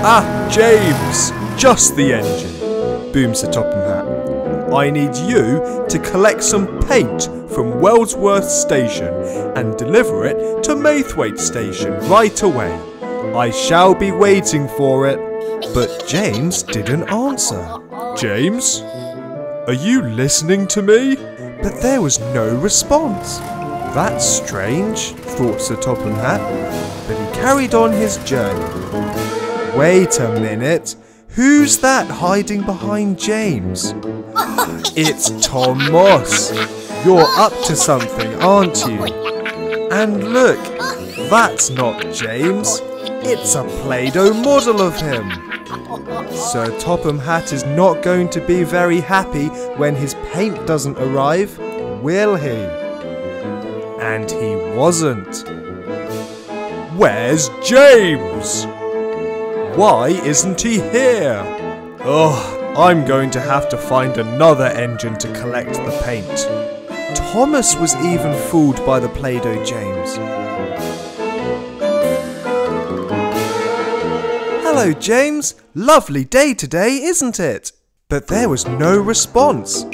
Ah, James! Just the engine, boomed Sir Topham Hatt. I need you to collect some paint from Wellsworth Station and deliver it to Maithwaite Station right away. I shall be waiting for it. But James didn't answer. James? Are you listening to me? But there was no response. That's strange, thought Sir Topham Hatt, but he carried on his journey. Wait a minute. Who's that hiding behind James? It's Tom Moss. You're up to something, aren't you? And look, that's not James. It's a Play-Doh model of him. Sir Topham Hatt is not going to be very happy when his paint doesn't arrive, will he? And he wasn't. Where's James? Why isn't he here? Ugh, I'm going to have to find another engine to collect the paint. Thomas was even fooled by the Play-Doh James. Hello, James. Lovely day today, isn't it? But there was no response.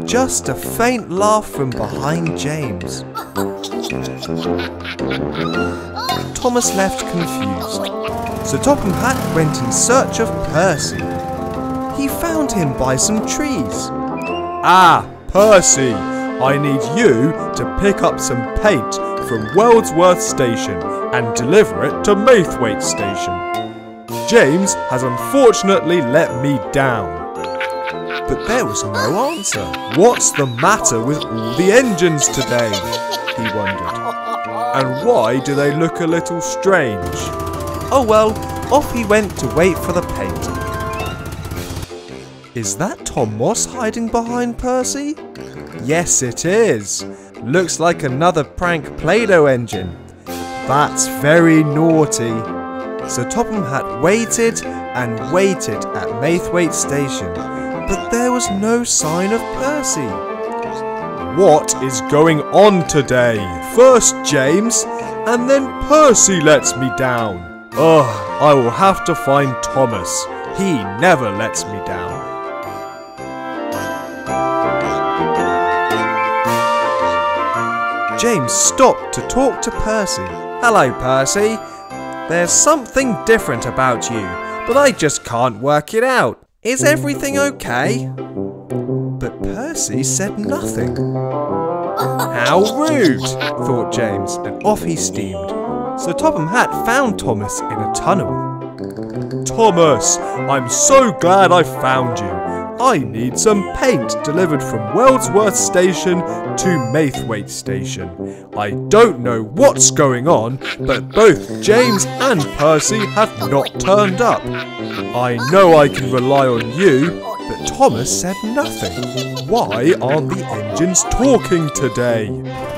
Just a faint laugh from behind James. Thomas left confused. Sir Topham Hatt went in search of Percy. He found him by some trees. Ah, Percy, I need you to pick up some paint from Wellsworth Station and deliver it to Maithwaite Station. James has unfortunately let me down. But there was no answer. What's the matter with all the engines today? He wondered. And why do they look a little strange? Oh well, off he went to wait for the paint. Is that Tom Moss hiding behind Percy? Yes, it is. Looks like another prank Play-Doh engine. That's very naughty. Sir Topham Hatt waited and waited at Maithwaite Station, but there was no sign of Percy. What is going on today? First James, and then Percy lets me down. Ugh, I will have to find Thomas. He never lets me down. James stopped to talk to Percy. Hello, Percy. There's something different about you, but I just can't work it out. Is everything okay? But Percy said nothing. How rude, thought James, and off he steamed. Sir Topham Hatt found Thomas in a tunnel. Thomas, I'm so glad I found you. I need some paint delivered from Wellsworth Station to Maithwaite Station. I don't know what's going on, but both James and Percy have not turned up. I know I can rely on you, but Thomas said nothing. Why aren't the engines talking today?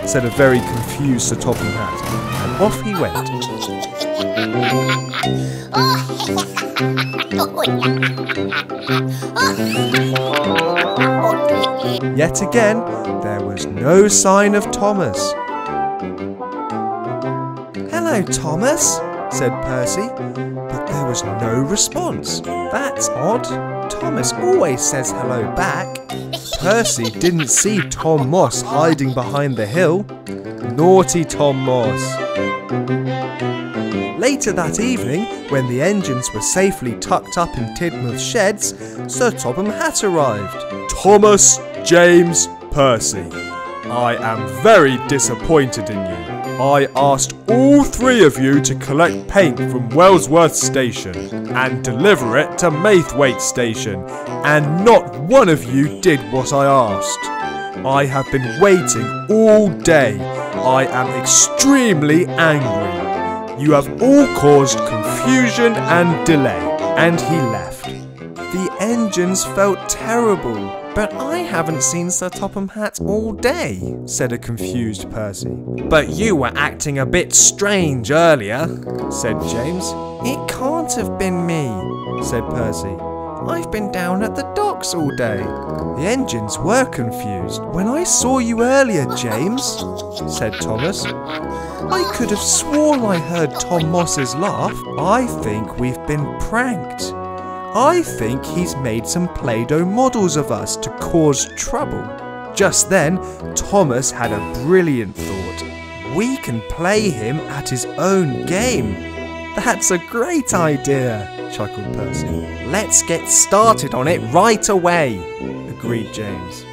Said a very confused Sir Topham Hatt, and off he went. Yet again, there was no sign of Thomas. Hello, Thomas, said Percy, but there was no response. That's odd. Thomas always says hello back. Percy didn't see Tom Moss hiding behind the hill. Naughty Tom Moss. Later that evening, when the engines were safely tucked up in Tidmouth sheds, Sir Topham Hatt arrived. Thomas, James, Percy, I am very disappointed in you. I asked all three of you to collect paint from Wellsworth Station and deliver it to Maithwaite Station, and not one of you did what I asked. I have been waiting all day. I am extremely angry. You have all caused confusion and delay. And he left. The engines felt terrible. But I haven't seen Sir Topham Hatt all day, said a confused Percy. But you were acting a bit strange earlier, said James. It can't have been me, said Percy. I've been down at the docks all day. The engines were confused when I saw you earlier, James, said Thomas. I could have sworn I heard Tom Moss's laugh. I think we've been pranked. I think he's made some Play-Doh models of us to cause trouble. Just then, Thomas had a brilliant thought. We can play him at his own game. That's a great idea, chuckled Percy. Let's get started on it right away, agreed James.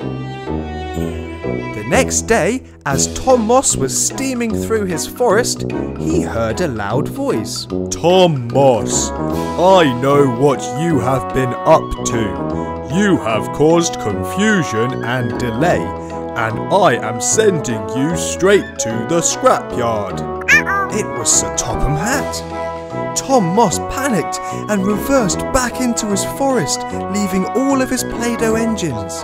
The next day, as Tom Moss was steaming through his forest, he heard a loud voice. Tom Moss, I know what you have been up to. You have caused confusion and delay, and I am sending you straight to the scrapyard. It was Sir Topham Hatt. Tom Moss panicked and reversed back into his forest, leaving all of his Play-Doh engines.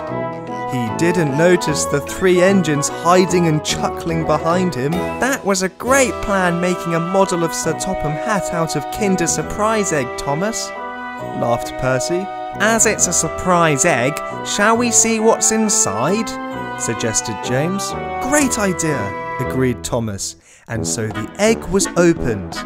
He didn't notice the 3 engines hiding and chuckling behind him. That was a great plan, making a model of Sir Topham Hatt out of Kinder Surprise egg, Thomas, laughed Percy. As it's a surprise egg, shall we see what's inside? Suggested James. Great idea, agreed Thomas, and so the egg was opened.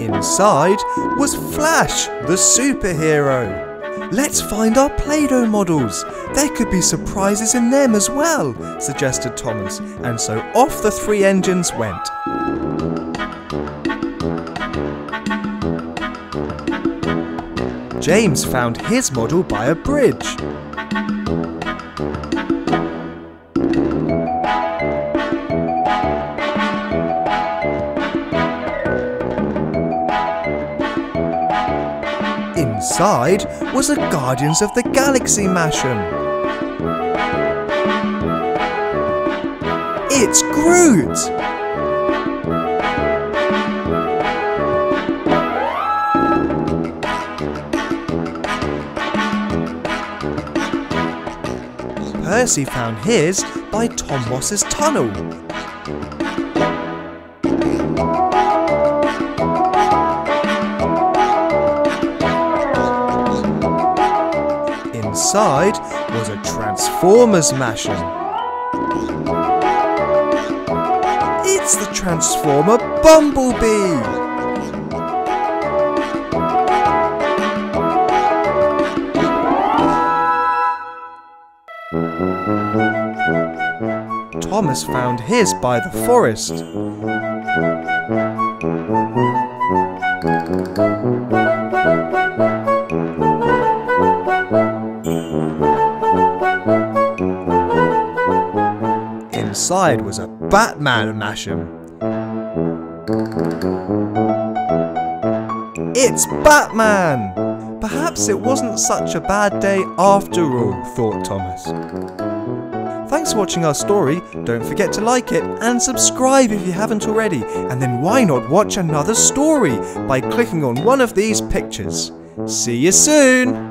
Inside was Flash, the superhero. Let's find our Play-Doh models. There could be surprises in them as well, suggested Thomas, and so off the 3 engines went. James found his model by a bridge. Inside was a Guardians of the Galaxy Mash'em. It's Groot! Percy found his by Tom Moss's tunnel. Inside was a Transformers Mash'em. It's the Transformer Bumblebee! Thomas found his by the forest. Inside was a Batman Mash'em. It's Batman! Perhaps it wasn't such a bad day after all, thought Thomas. Thanks for watching our story. Don't forget to like it and subscribe if you haven't already. And then why not watch another story by clicking on one of these pictures. See you soon!